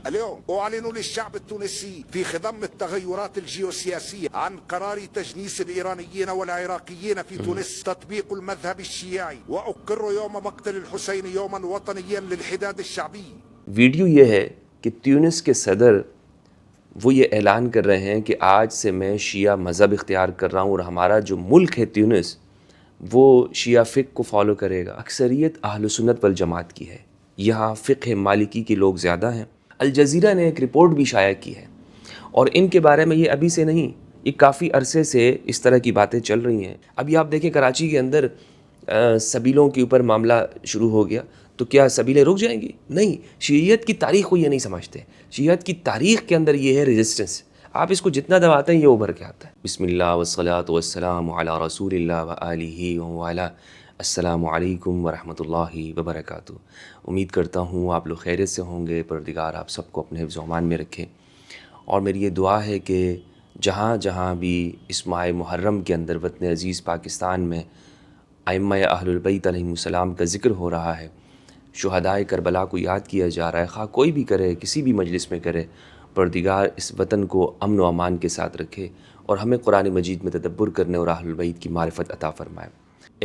اليوم أعلن للشعب التونسي في خضم التغيرات الجيوسياسية عن قرار تجنيس الإيرانيين والعراقيين في تونس تطبيق المذهب الشيعي، وأقر يوم مقتل الحسين يوما وطنيا للحداد الشعبي. ویڈیو یہ ہے کہ تیونس کے صدر وہ یہ اعلان کر رہے ہیں کہ آج سے میں شیعہ مذہب اختیار کر رہا ہوں، اور ہمارا جو ملک ہے تیونس وہ شیعہ فقہ کو فالو کرے گا۔ اکثریت اہل سنت والجماعت کی ہے، یہاں فقہ مالکی کے لوگ زیادہ ہیں۔ الجزیرہ نے ایک رپورٹ بھی شائع کی ہے، اور ان کے بارے میں یہ ابھی سے نہیں، یہ کافی عرصے سے اس طرح کی باتیں چل رہی ہیں۔ ابھی آپ دیکھیں کراچی کے اندر سبیلوں کے اوپر معاملہ شروع ہو گیا، تو کیا سبیلیں رک جائیں گی؟ نہیں، شیعیت کی تاریخ کو یہ نہیں سمجھتے۔ شیعیت کی تاریخ کے اندر یہ ہے ریزسٹنس، آپ اس کو جتنا دباتے ہیں یہ ابھر کے آتا ہے۔ بسم اللہ والصلاۃ والسلام علی رسول اللہ وآلہ وعلی السلام علیکم ورحمۃ اللہ وبرکاتہ۔ امید کرتا ہوں آپ لوگ خیریت سے ہوں گے، پروردگار آپ سب کو اپنے حفظ و امان میں رکھے، اور میری یہ دعا ہے کہ جہاں جہاں بھی اس ماہ محرم کے اندر وطن عزیز پاکستان میں ائمہ اہل البیت علیہم السلام کا ذکر ہو رہا ہے، شہدائے کربلا کو یاد کیا جا رہا ہے، خواہ کوئی بھی کرے، کسی بھی مجلس میں کرے، پروردگار اس وطن کو امن و امان کے ساتھ رکھے، اور ہمیں قرآن مجید میں تدبر کرنے اور اہل البیت کی معرفت عطا فرمائے۔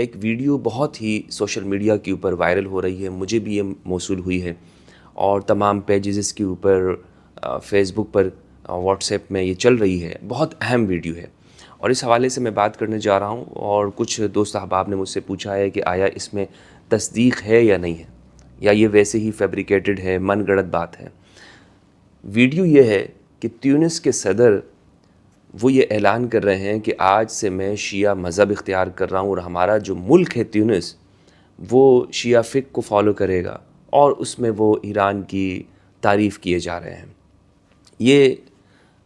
ایک ویڈیو بہت ہی سوشل میڈیا کے اوپر وائرل ہو رہی ہے، مجھے بھی یہ موصول ہوئی ہے، اور تمام پیجز کے اوپر، فیس بک پر، واٹس ایپ میں یہ چل رہی ہے۔ بہت اہم ویڈیو ہے، اور اس حوالے سے میں بات کرنے جا رہا ہوں، اور کچھ دوست احباب نے مجھ سے پوچھا ہے کہ آیا اس میں تصدیق ہے یا نہیں ہے، یا یہ ویسے ہی فیبریکیٹڈ ہے، من گڑت بات ہے۔ ویڈیو یہ ہے کہ تیونس کے صدر وہ یہ اعلان کر رہے ہیں کہ آج سے میں شیعہ مذہب اختیار کر رہا ہوں، اور ہمارا جو ملک ہے تیونس وہ شیعہ فقہ کو فالو کرے گا، اور اس میں وہ ایران کی تعریف کیے جا رہے ہیں۔ یہ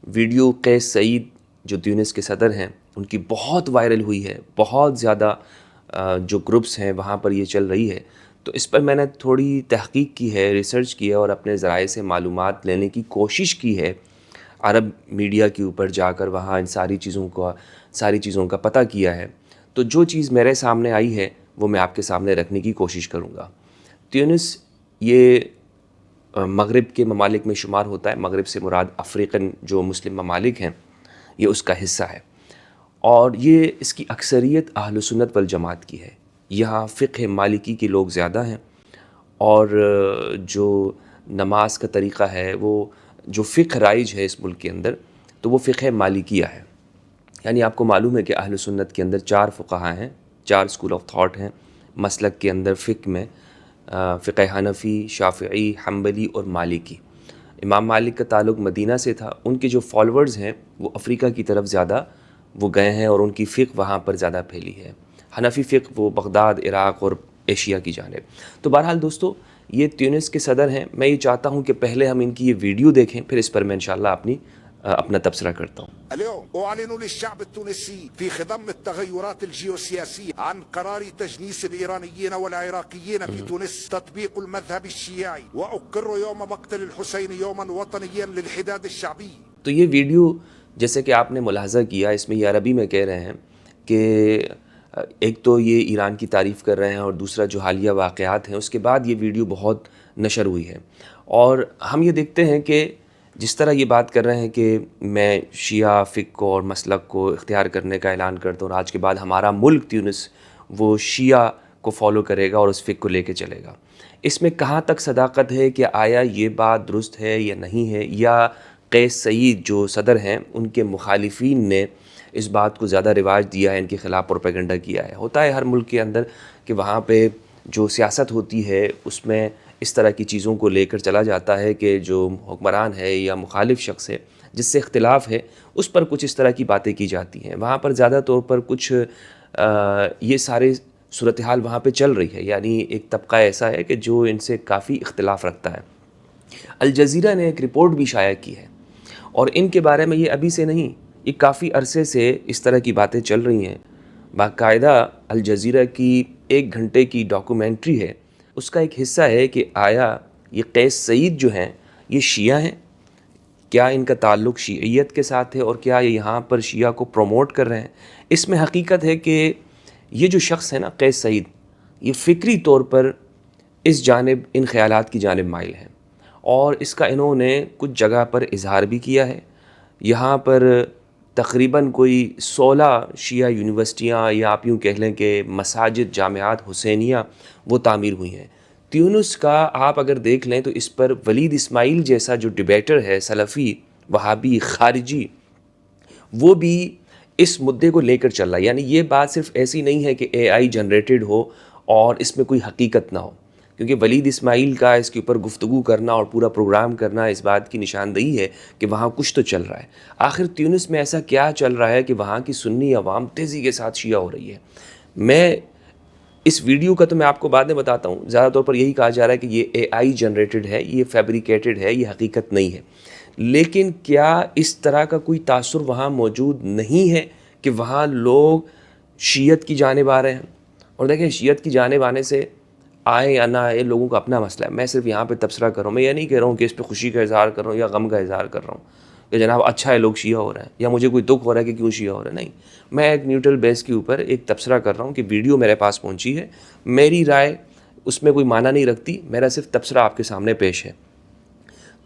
ویڈیو قیس سعید جو تیونس کے صدر ہیں ان کی بہت وائرل ہوئی ہے، بہت زیادہ جو گروپس ہیں وہاں پر یہ چل رہی ہے، تو اس پر میں نے تھوڑی تحقیق کی ہے، ریسرچ کی ہے، اور اپنے ذرائع سے معلومات لینے کی کوشش کی ہے، عرب میڈیا کے اوپر جا کر وہاں ان ساری چیزوں کا پتہ کیا ہے۔ تو جو چیز میرے سامنے آئی ہے وہ میں آپ کے سامنے رکھنے کی کوشش کروں گا۔ تیونس یہ مغرب کے ممالک میں شمار ہوتا ہے، مغرب سے مراد افریقن جو مسلم ممالک ہیں یہ اس کا حصہ ہے، اور یہ اس کی اکثریت اہل سنت والجماعت کی ہے، یہاں فقہ مالکی کے لوگ زیادہ ہیں، اور جو نماز کا طریقہ ہے، وہ جو فقہ رائج ہے اس ملک کے اندر تو وہ فقہ مالکیہ ہے۔ یعنی آپ کو معلوم ہے کہ اہل سنت کے اندر 4 فقہا ہیں، 4 اسکول آف تھاٹ ہیں مسلک کے اندر، فقہ میں فقہ حنفی، شافعی، حنبلی اور مالکی۔ امام مالک کا تعلق مدینہ سے تھا، ان کے جو فالورز ہیں وہ افریقہ کی طرف زیادہ وہ گئے ہیں، اور ان کی فقہ وہاں پر زیادہ پھیلی ہے۔ حنفی فقہ وہ بغداد، عراق اور ایشیا کی جانب۔ تو بہرحال دوستو، یہ تیونس کے صدر ہیں، میں یہ چاہتا ہوں کہ پہلے ہم ان کی یہ ویڈیو دیکھیں، پھر اس پر میں انشاءاللہ اپنا تبصرہ کرتا ہوں۔ اليوم أعلن للشعب التونسي في خضم التغيرات الجيوسياسية عن قرار تجنيس الإيرانيين والعراقيين في تونس تطبيق المذهب الشيعي، وأقر يوم مقتل الحسين يوما وطنيا للحداد الشعبي۔ تو یہ ویڈیو جیسے کہ آپ نے ملاحظہ کیا، اس میں یہ عربی میں کہہ رہے ہیں کہ ایک تو یہ ایران کی تعریف کر رہے ہیں، اور دوسرا جو حالیہ واقعات ہیں اس کے بعد یہ ویڈیو بہت نشر ہوئی ہے، اور ہم یہ دیکھتے ہیں کہ جس طرح یہ بات کر رہے ہیں کہ میں شیعہ فقہ کو اور مسلک کو اختیار کرنے کا اعلان کرتا ہوں، اور آج کے بعد ہمارا ملک تیونس وہ شیعہ کو فالو کرے گا اور اس فقہ کو لے کے چلے گا، اس میں کہاں تک صداقت ہے کہ آیا یہ بات درست ہے یا نہیں ہے، یا قیس سعید جو صدر ہیں ان کے مخالفین نے اس بات کو زیادہ رواج دیا ہے، ان کے خلاف پروپیگنڈا کیا ہے۔ ہوتا ہے ہر ملک کے اندر کہ وہاں پہ جو سیاست ہوتی ہے اس میں اس طرح کی چیزوں کو لے کر چلا جاتا ہے کہ جو حکمران ہے یا مخالف شخص ہے جس سے اختلاف ہے اس پر کچھ اس طرح کی باتیں کی جاتی ہیں، وہاں پر زیادہ طور پر کچھ یہ سارے صورتحال وہاں پہ چل رہی ہے، یعنی ایک طبقہ ایسا ہے کہ جو ان سے کافی اختلاف رکھتا ہے۔ الجزیرہ نے ایک رپورٹ بھی شائع کی ہے، اور ان کے بارے میں یہ ابھی سے نہیں، یہ کافی عرصے سے اس طرح کی باتیں چل رہی ہیں۔ باقاعدہ الجزیرہ کی 1 گھنٹے کی ڈاکومنٹری ہے، اس کا ایک حصہ ہے کہ آیا یہ قیس سعید جو ہیں یہ شیعہ ہیں، کیا ان کا تعلق شیعیت کے ساتھ ہے، اور کیا یہ یہاں پر شیعہ کو پروموٹ کر رہے ہیں۔ اس میں حقیقت ہے کہ یہ جو شخص ہے نا قیس سعید، یہ فکری طور پر اس جانب، ان خیالات کی جانب مائل ہیں، اور اس کا انہوں نے کچھ جگہ پر اظہار بھی کیا ہے. یہاں پر تقریباً کوئی 16 شیعہ یونیورسٹیاں یا آپ یوں کہہ لیں کہ مساجد جامعات حسینیہ وہ تعمیر ہوئی ہیں. تیونس کا آپ اگر دیکھ لیں تو اس پر ولید اسماعیل جیسا جو ڈیبیٹر ہے سلفی وہابی خارجی وہ بھی اس مدعے کو لے کر چل رہا ہے. یعنی یہ بات صرف ایسی نہیں ہے کہ اے آئی جنریٹڈ ہو اور اس میں کوئی حقیقت نہ ہو, کیونکہ ولید اسماعیل کا اس کے اوپر گفتگو کرنا اور پورا پروگرام کرنا اس بات کی نشاندہی ہے کہ وہاں کچھ تو چل رہا ہے. آخر تیونس میں ایسا کیا چل رہا ہے کہ وہاں کی سنی عوام تیزی کے ساتھ شیعہ ہو رہی ہے؟ میں اس ویڈیو کا تو میں آپ کو بعد میں بتاتا ہوں. زیادہ طور پر یہی کہا جا رہا ہے کہ یہ اے آئی جنریٹڈ ہے, یہ فیبریکیٹڈ ہے, یہ حقیقت نہیں ہے. لیکن کیا اس طرح کا کوئی تاثر وہاں موجود نہیں ہے کہ وہاں لوگ شیعت کی جانب آ رہے ہیں؟ اور دیکھیں, شیعت کی جانب آنے سے آئے یا نہ آئے لوگوں کا اپنا مسئلہ ہے. میں صرف یہاں پہ تبصرہ کر رہا ہوں. میں یہ نہیں کہہ رہا ہوں کہ اس پہ خوشی کا اظہار کر رہا ہوں یا غم کا اظہار کر رہا ہوں کہ جناب اچھا ہے لوگ شیعہ ہو رہے ہیں, یا مجھے کوئی دکھ ہو رہا ہے کہ کیوں شیعہ ہو رہے ہیں. نہیں, میں ایک نیوٹرل بیس کے اوپر ایک تبصرہ کر رہا ہوں کہ ویڈیو میرے پاس پہنچی ہے, میری رائے اس میں کوئی معنی نہیں رکھتی, میرا صرف تبصرہ آپ کے سامنے پیش ہے.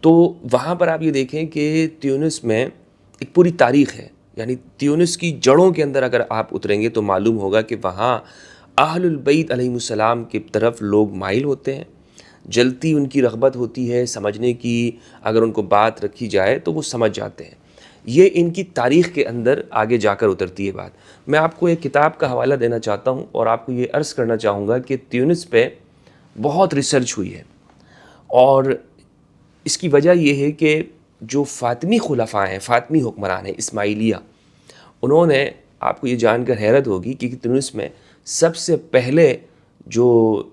تو وہاں پر آپ یہ دیکھیں کہ تیونس میں ایک پوری تاریخ ہے. یعنی تیونس کی جڑوں کے اندر اگر آپ اتریں گے تو معلوم ہوگا کہ وہاں اہل البیت علیہ السلام کی طرف لوگ مائل ہوتے ہیں, جلتی ان کی رغبت ہوتی ہے سمجھنے کی. اگر ان کو بات رکھی جائے تو وہ سمجھ جاتے ہیں. یہ ان کی تاریخ کے اندر آگے جا کر اترتی ہے بات. میں آپ کو ایک کتاب کا حوالہ دینا چاہتا ہوں اور آپ کو یہ عرض کرنا چاہوں گا کہ تیونس پہ بہت ریسرچ ہوئی ہے, اور اس کی وجہ یہ ہے کہ جو فاطمی خلفاء ہیں, فاطمی حکمران ہیں اسماعیلیہ, انہوں نے, آپ کو یہ جان کر حیرت ہوگی کہ تیونس میں سب سے پہلے جو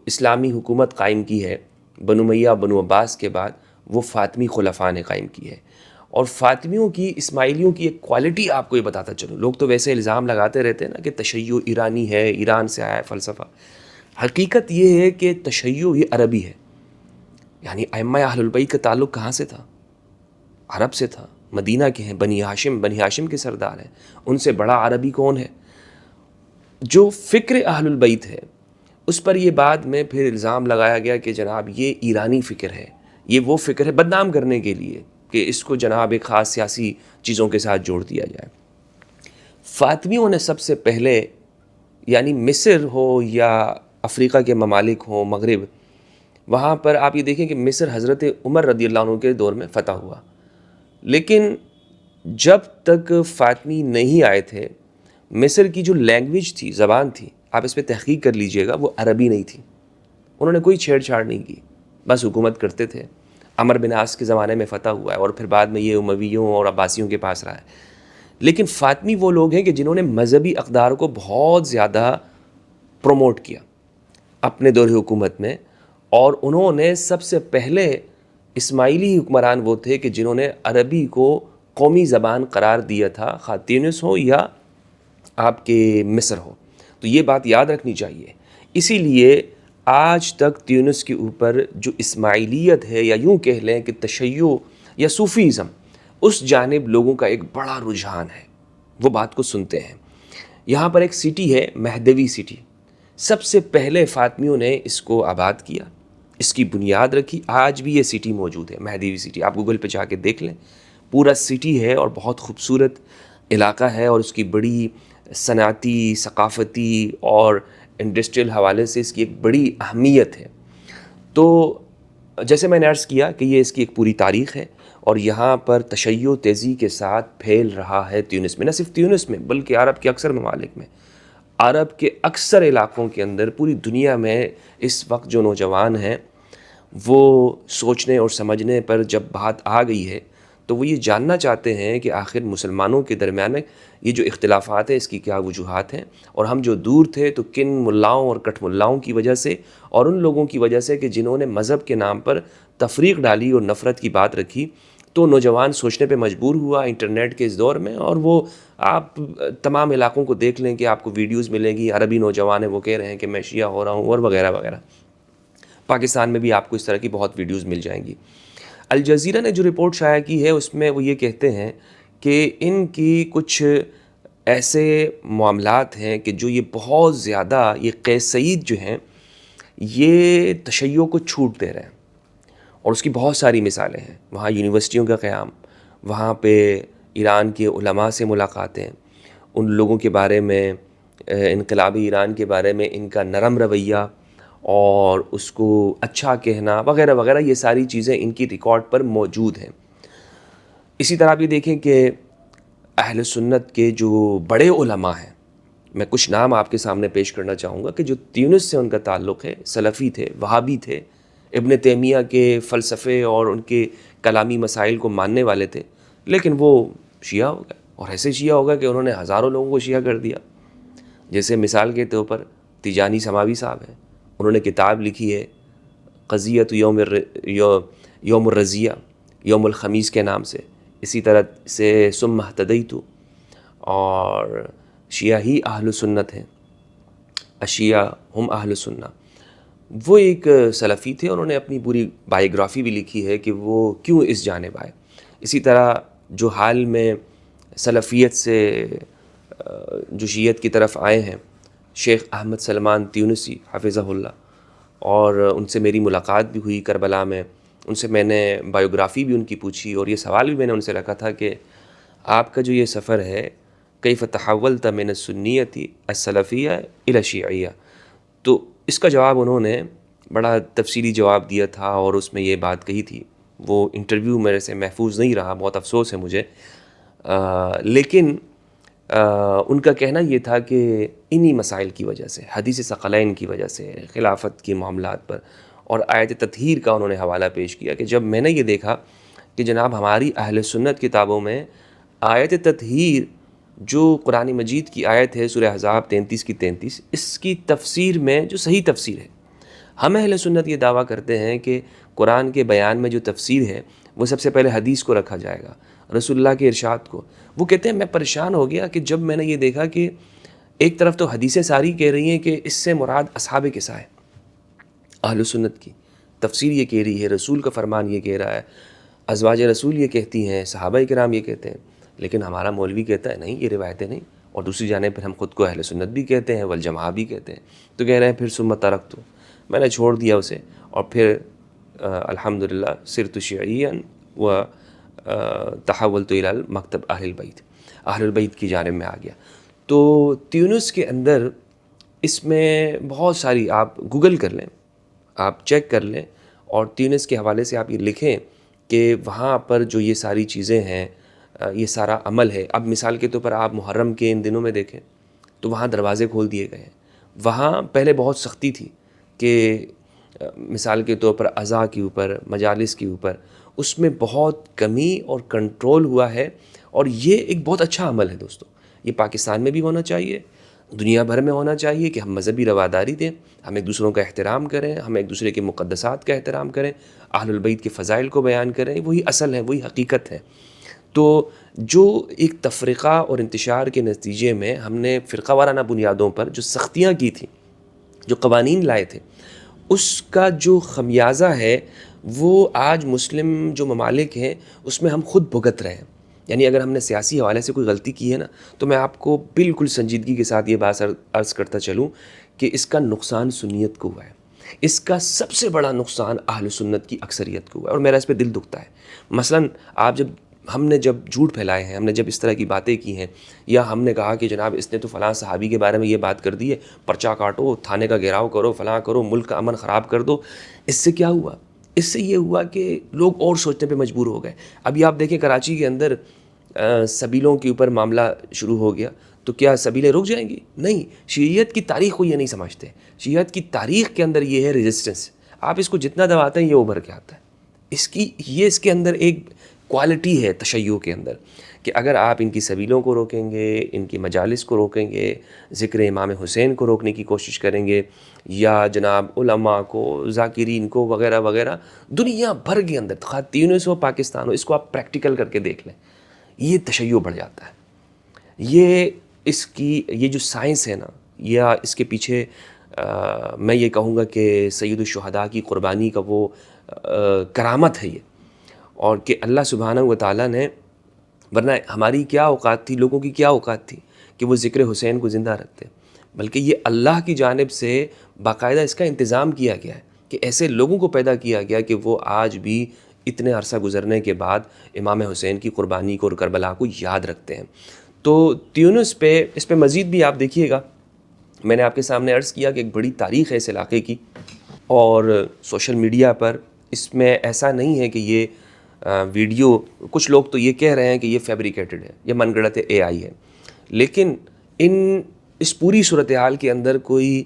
اسلامی حکومت قائم کی ہے بنو امیہ بنو عباس کے بعد, وہ فاطمی خلفاء نے قائم کی ہے. اور فاطمیوں کی, اسماعیلیوں کی ایک کوالٹی آپ کو یہ بتاتا چلوں. لوگ تو ویسے الزام لگاتے رہتے ہیں نا کہ تشیع ایرانی ہے, ایران سے آیا ہے فلسفہ. حقیقت یہ ہے کہ تشیع یہ عربی ہے. یعنی ائمہ اہل البیت کا تعلق کہاں سے تھا؟ عرب سے تھا. مدینہ کے ہیں, بنی ہاشم کے سردار ہیں. ان سے بڑا عربی کون ہے؟ جو فکر اہل البیت ہے اس پر یہ بعد میں پھر الزام لگایا گیا کہ جناب یہ ایرانی فکر ہے, یہ وہ فکر ہے, بدنام کرنے کے لیے کہ اس کو جناب ایک خاص سیاسی چیزوں کے ساتھ جوڑ دیا جائے. فاطمیوں نے سب سے پہلے, یعنی مصر ہو یا افریقہ کے ممالک ہوں, مغرب, وہاں پر آپ یہ دیکھیں کہ مصر حضرت عمر رضی اللہ عنہ کے دور میں فتح ہوا. لیکن جب تک فاطمی نہیں آئے تھے, مصر کی جو لینگویج تھی, زبان تھی, آپ اس پہ تحقیق کر لیجئے گا, وہ عربی نہیں تھی. انہوں نے کوئی چھیڑ چھاڑ نہیں کی, بس حکومت کرتے تھے. عمر بن عاص کے زمانے میں فتح ہوا ہے اور پھر بعد میں یہ امویوں اور عباسیوں کے پاس رہا ہے. لیکن فاطمی وہ لوگ ہیں کہ جنہوں نے مذہبی اقدار کو بہت زیادہ پروموٹ کیا اپنے دور حکومت میں, اور انہوں نے سب سے پہلے, اسماعیلی حکمران وہ تھے کہ جنہوں نے عربی کو قومی زبان قرار دیا تھا, خواہ تیونس ہو یا آپ کے مصر ہو. تو یہ بات یاد رکھنی چاہیے. اسی لیے آج تک تیونس کے اوپر جو اسماعیلیت ہے, یا یوں کہہ لیں کہ تشیع یا صوفیزم, اس جانب لوگوں کا ایک بڑا رجحان ہے, وہ بات کو سنتے ہیں. یہاں پر ایک سٹی ہے مہدوی سٹی, سب سے پہلے فاطمیوں نے اس کو آباد کیا, اس کی بنیاد رکھی. آج بھی یہ سٹی موجود ہے, مہدوی سٹی, آپ گوگل پہ جا کے دیکھ لیں. پورا سٹی ہے اور بہت خوبصورت علاقہ ہے, اور اس کی بڑی صنعتی, ثقافتی اور انڈسٹریل حوالے سے اس کی ایک بڑی اہمیت ہے. تو جیسے میں نے عرض کیا کہ یہ اس کی ایک پوری تاریخ ہے, اور یہاں پر تشیع تیزی کے ساتھ پھیل رہا ہے تیونس میں. نہ صرف تیونس میں بلکہ عرب کے اکثر ممالک میں, عرب کے اکثر علاقوں کے اندر, پوری دنیا میں اس وقت جو نوجوان ہیں وہ سوچنے اور سمجھنے پر جب بات آ گئی ہے تو وہ یہ جاننا چاہتے ہیں کہ آخر مسلمانوں کے درمیان یہ جو اختلافات ہیں اس کی کیا وجوہات ہیں, اور ہم جو دور تھے تو کن ملاؤں اور کٹ ملاؤں کی وجہ سے, اور ان لوگوں کی وجہ سے کہ جنہوں نے مذہب کے نام پر تفریق ڈالی اور نفرت کی بات رکھی. تو نوجوان سوچنے پہ مجبور ہوا انٹرنیٹ کے اس دور میں, اور وہ آپ تمام علاقوں کو دیکھ لیں کہ آپ کو ویڈیوز ملیں گی, عربی نوجوان ہیں وہ کہہ رہے ہیں کہ میں شیعہ ہو رہا ہوں, اور وغیرہ وغیرہ. پاکستان میں بھی آپ کو اس طرح کی بہت ویڈیوز مل جائیں گی. الجزیرہ نے جو رپورٹ شائع کی ہے اس میں وہ یہ کہتے ہیں کہ ان کی کچھ ایسے معاملات ہیں کہ جو یہ بہت زیادہ, یہ قیس سعید جو ہیں یہ تشیع کو چھوٹ دے رہے ہیں, اور اس کی بہت ساری مثالیں ہیں. وہاں یونیورسٹیوں کا قیام، وہاں پہ ایران کے علماء سے ملاقاتیں، ان لوگوں کے بارے میں، انقلابی ایران کے بارے میں ان کا نرم رویہ اور اس کو اچھا کہنا وغیرہ وغیرہ، یہ ساری چیزیں ان کی ریکارڈ پر موجود ہیں. اسی طرح آپ یہ دیکھیں کہ اہل سنت کے جو بڑے علماء ہیں، میں کچھ نام آپ کے سامنے پیش کرنا چاہوں گا کہ جو تیونس سے ان کا تعلق ہے، سلفی تھے، وہابی تھے، ابن تیمیہ کے فلسفے اور ان کے کلامی مسائل کو ماننے والے تھے، لیکن وہ شیعہ ہو گئے، اور ایسے شیعہ ہو گئے کہ انہوں نے ہزاروں لوگوں کو شیعہ کر دیا. جیسے مثال کے طور پر تیجانی سماوی صاحب ہیں، انہوں نے کتاب لکھی ہے قضیت یوم الرزیہ، یوم الخمیس کے نام سے. اسی طرح سے ثم اہتدیت، اور شیعہ ہی اہل سنت ہیں، اشیعہ ہم اہل سنہ. وہ ایک سلفی تھے، انہوں نے اپنی پوری بائیوگرافی بھی لکھی ہے کہ وہ کیوں اس جانب آئے. اسی طرح جو حال میں سلفیت سے جو شیعت کی طرف آئے ہیں، شیخ احمد سلمان تیونسی حفظہ اللہ، اور ان سے میری ملاقات بھی ہوئی کربلا میں. ان سے میں نے بائیوگرافی بھی ان کی پوچھی، اور یہ سوال بھی میں نے ان سے رکھا تھا کہ آپ کا جو یہ سفر ہے، کیف تحولت من السنیۃ السلفیہ الی الشیعیہ، تو اس کا جواب انہوں نے بڑا تفصیلی جواب دیا تھا، اور اس میں یہ بات کہی تھی. وہ انٹرویو میرے سے محفوظ نہیں رہا، بہت افسوس ہے مجھے، لیکن ان کا کہنا یہ تھا کہ انہی مسائل کی وجہ سے، حدیث ثقلین کی وجہ سے، خلافت کے معاملات پر، اور آیت تطہیر کا انہوں نے حوالہ پیش کیا کہ جب میں نے یہ دیکھا کہ جناب ہماری اہل سنت کتابوں میں آیت تطہیر جو قرآن مجید کی آیت ہے سورہ احزاب 33 کی 33، اس کی تفسیر میں جو صحیح تفسیر ہے، ہم اہل سنت یہ دعویٰ کرتے ہیں کہ قرآن کے بیان میں جو تفسیر ہے وہ سب سے پہلے حدیث کو رکھا جائے گا، رسول اللہ کے ارشاد کو. وہ کہتے ہیں میں پریشان ہو گیا کہ جب میں نے یہ دیکھا کہ ایک طرف تو حدیثیں ساری کہہ رہی ہیں کہ اس سے مراد اصحاب کسا ہے، اہل سنت کی تفسیر یہ کہہ رہی ہے، رسول کا فرمان یہ کہہ رہا ہے، ازواج رسول یہ کہتی ہیں، صحابہ کرام یہ کہتے ہیں، لیکن ہمارا مولوی کہتا ہے نہیں، یہ روایتیں نہیں. اور دوسری جانب پر ہم خود کو اہل سنت بھی کہتے ہیں، والجماعہ بھی کہتے ہیں. تو کہہ رہے ہیں پھر ثم ترکت، میں نے چھوڑ دیا اسے، اور پھر الحمدللہ صرت شیعیا و تحولت الی مکتب اہل البیت، اہل البیت کی جانب میں آ گیا. تو تیونس کے اندر اس میں بہت ساری، آپ گوگل کر لیں، آپ چیک کر لیں، اور تیونس کے حوالے سے آپ یہ لکھیں کہ وہاں پر جو یہ ساری چیزیں ہیں، یہ سارا عمل ہے. اب مثال کے طور پر آپ محرم کے ان دنوں میں دیکھیں تو وہاں دروازے کھول دیے گئے ہیں. وہاں پہلے بہت سختی تھی کہ مثال کے طور پر عزا کے اوپر، مجالس کے اوپر، اس میں بہت کمی اور کنٹرول ہوا ہے، اور یہ ایک بہت اچھا عمل ہے دوستو. یہ پاکستان میں بھی ہونا چاہیے، دنیا بھر میں ہونا چاہیے کہ ہم مذہبی رواداری دیں، ہم ایک دوسروں کا احترام کریں، ہم ایک دوسرے کے مقدسات کا احترام کریں، اہل البیت کے فضائل کو بیان کریں. وہی اصل ہے، وہی حقیقت ہے. تو جو ایک تفرقہ اور انتشار کے نتیجے میں ہم نے فرقہ وارانہ بنیادوں پر جو سختیاں کی تھیں، جو قوانین لائے تھے، اس کا جو خمیازہ ہے وہ آج مسلم جو ممالک ہیں اس میں ہم خود بھگت رہے ہیں. یعنی اگر ہم نے سیاسی حوالے سے کوئی غلطی کی ہے نا، تو میں آپ کو بالکل سنجیدگی کے ساتھ یہ بات عرض کرتا چلوں کہ اس کا نقصان سنیت کو ہوا ہے، اس کا سب سے بڑا نقصان اہل سنت کی اکثریت کو ہوا ہے، اور میرا اس پہ دل دکھتا ہے. مثلا ہم نے جب جھوٹ پھیلائے ہیں، ہم نے جب اس طرح کی باتیں کی ہیں، یا ہم نے کہا کہ جناب اس نے تو فلاں صحابی کے بارے میں یہ بات کر دی ہے، پرچہ کاٹو، تھانے کا گھیراؤ کرو، فلاں کرو، ملک کا امن خراب کر دو، اس سے کیا ہوا؟ اس سے یہ ہوا کہ لوگ اور سوچنے پہ مجبور ہو گئے. ابھی آپ دیکھیں کراچی کے اندر سبیلوں کے اوپر معاملہ شروع ہو گیا، تو کیا سبیلیں رک جائیں گی؟ نہیں. شیعیت کی تاریخ کو یہ نہیں سمجھتے. شیعیت کی تاریخ کے اندر یہ ہے ریزسٹنس. آپ اس کو جتنا دباتے ہیں یہ ابھر کے آتا ہے. اس کے اندر ایک کوالٹی ہے تشیع کے اندر کہ اگر آپ ان کی سبیلوں کو روکیں گے، ان کی مجالس کو روکیں گے، ذکر امام حسین کو روکنے کی کوشش کریں گے، یا جناب علماء کو، ذاکرین کو، وغیرہ وغیرہ، دنیا بھر کے اندر، خواہ تیونس ہو پاکستان ہو، اس کو آپ پریکٹیکل کر کے دیکھ لیں، یہ تشیع بڑھ جاتا ہے. یہ جو سائنس ہے نا، یا اس کے پیچھے میں یہ کہوں گا کہ سید الشہداء کی قربانی کا وہ کرامت ہے یہ، اور کہ اللہ سبحانہ و تعالیٰ نے، ورنہ ہماری کیا اوقات تھی، لوگوں کی کیا اوقات تھی کہ وہ ذکر حسین کو زندہ رکھتے، بلکہ یہ اللہ کی جانب سے باقاعدہ اس کا انتظام کیا گیا ہے کہ ایسے لوگوں کو پیدا کیا گیا کہ وہ آج بھی اتنے عرصہ گزرنے کے بعد امام حسین کی قربانی کو اور کربلا کو یاد رکھتے ہیں۔ تو تیونس پہ اس پہ مزید بھی آپ دیکھیے گا، میں نے آپ کے سامنے عرض کیا کہ ایک بڑی تاریخ ہے اس علاقے کی، اور سوشل میڈیا پر اس میں ایسا نہیں ہے کہ یہ ویڈیو، کچھ لوگ تو یہ کہہ رہے ہیں کہ یہ فیبریکیٹڈ ہے، یہ من گھڑت اے آئی ہے، لیکن اس پوری صورتحال کے اندر کوئی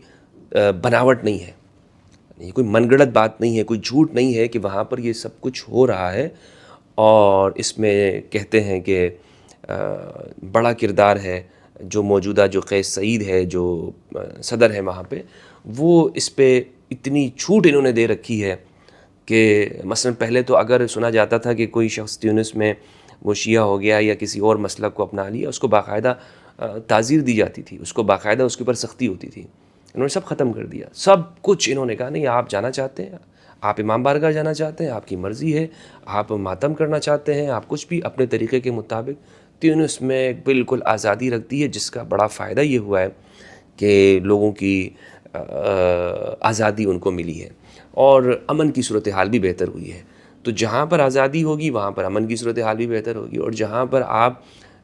بناوٹ نہیں ہے، یہ کوئی من گھڑت بات نہیں ہے، کوئی جھوٹ نہیں ہے کہ وہاں پر یہ سب کچھ ہو رہا ہے۔ اور اس میں کہتے ہیں کہ بڑا کردار ہے جو موجودہ جو قیس سعید ہے جو صدر ہے وہاں پہ، وہ اس پہ اتنی چھوٹ انہوں نے دے رکھی ہے کہ مثلا پہلے تو اگر سنا جاتا تھا کہ کوئی شخص تیونس میں وہ شیعہ ہو گیا یا کسی اور مسلک کو اپنا لیا، اس کو باقاعدہ تعزیر دی جاتی تھی، اس کو باقاعدہ اس کے اوپر سختی ہوتی تھی۔ انہوں نے سب ختم کر دیا، سب کچھ انہوں نے کہا نہیں، آپ جانا چاہتے ہیں، آپ امام بارگاہ جانا چاہتے ہیں، آپ کی مرضی ہے، آپ ماتم کرنا چاہتے ہیں، آپ کچھ بھی اپنے طریقے کے مطابق۔ تیونس میں بالکل آزادی رکھ دی ہے، جس کا بڑا فائدہ یہ ہوا ہے کہ لوگوں کی آزادی ان کو ملی ہے اور امن کی صورتحال بھی بہتر ہوئی ہے۔ تو جہاں پر آزادی ہوگی وہاں پر امن کی صورتحال بھی بہتر ہوگی، اور جہاں پر آپ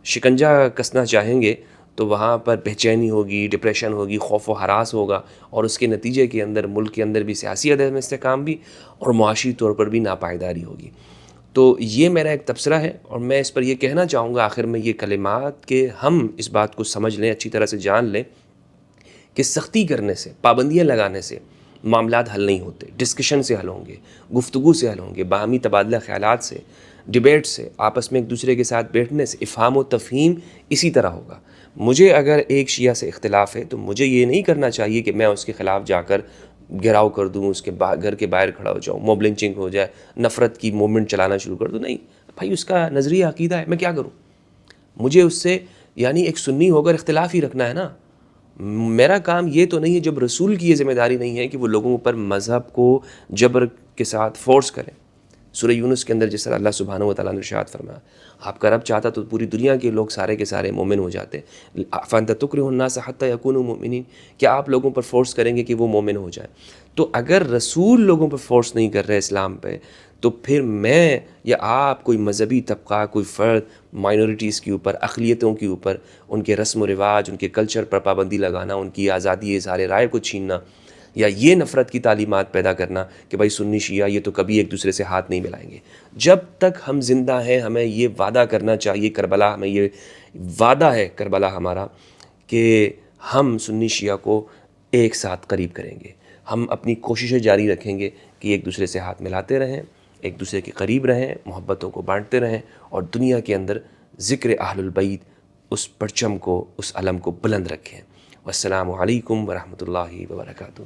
شکنجہ کسنا چاہیں گے تو وہاں پر بے چینی ہوگی، ڈپریشن ہوگی، خوف و ہراس ہوگا، اور اس کے نتیجے کے اندر ملک کے اندر بھی سیاسی عدم استحکام بھی اور معاشی طور پر بھی ناپائیداری ہوگی۔ تو یہ میرا ایک تبصرہ ہے، اور میں اس پر یہ کہنا چاہوں گا آخر میں یہ کلمات کہ ہم اس بات کو سمجھ لیں، اچھی طرح سے جان لیں کہ سختی کرنے سے، پابندیاں لگانے سے معاملات حل نہیں ہوتے، ڈسکشن سے حل ہوں گے، گفتگو سے حل ہوں گے، باہمی تبادلہ خیالات سے، ڈیبیٹ سے، آپس میں ایک دوسرے کے ساتھ بیٹھنے سے، افہام و تفہیم اسی طرح ہوگا۔ مجھے اگر ایک شیعہ سے اختلاف ہے تو مجھے یہ نہیں کرنا چاہیے کہ میں اس کے خلاف جا کر گھیراؤ کر دوں، اس کے گھر کے باہر کھڑا ہو جاؤں، موب لنچنگ ہو جائے، نفرت کی موومنٹ چلانا شروع کر دوں۔ نہیں بھائی، اس کا نظریہ عقیدہ ہے، میں کیا کروں؟ مجھے اس سے یعنی ایک سنی ہو کر اختلاف ہی رکھنا ہے نا۔ میرا کام یہ تو نہیں ہے، جب رسول کی یہ ذمہ داری نہیں ہے کہ وہ لوگوں پر مذہب کو جبر کے ساتھ فورس کریں۔ سورہ یونس کے اندر جس طرح اللہ سبحانہ و تعالیٰ نے ارشاد فرمایا، آپ کا رب چاہتا تو پوری دنیا کے لوگ سارے کے سارے مومن ہو جاتے۔ فَأَنْتَ تُكْرِهُ النَّاسَ حَتَّى يَكُونُوا مُؤْمِنِينَ، کہ آپ لوگوں پر فورس کریں گے کہ وہ مومن ہو جائیں؟ تو اگر رسول لوگوں پر فورس نہیں کر رہے اسلام پہ، تو پھر میں یا آپ، کوئی مذہبی طبقہ، کوئی فرد مائنورٹیز کے اوپر، اقلیتوں کے اوپر، ان کے رسم و رواج، ان کے کلچر پر پابندی لگانا، ان کی آزادی اظہار رائے کو چھیننا، یا یہ نفرت کی تعلیمات پیدا کرنا کہ بھائی سنی شیعہ یہ تو کبھی ایک دوسرے سے ہاتھ نہیں ملائیں گے۔ جب تک ہم زندہ ہیں ہمیں یہ وعدہ کرنا چاہیے، کربلا ہمیں یہ وعدہ ہے، کربلا ہمارا، کہ ہم سنی شیعہ کو ایک ساتھ قریب کریں گے، ہم اپنی کوششیں جاری رکھیں گے کہ ایک دوسرے سے ہاتھ ملاتے رہیں، ایک دوسرے کے قریب رہیں، محبتوں کو بانٹتے رہیں، اور دنیا کے اندر ذکر اہل البیت، اس پرچم کو، اس علم کو بلند رکھیں۔ والسلام علیکم ورحمۃ اللہ وبرکاتہ۔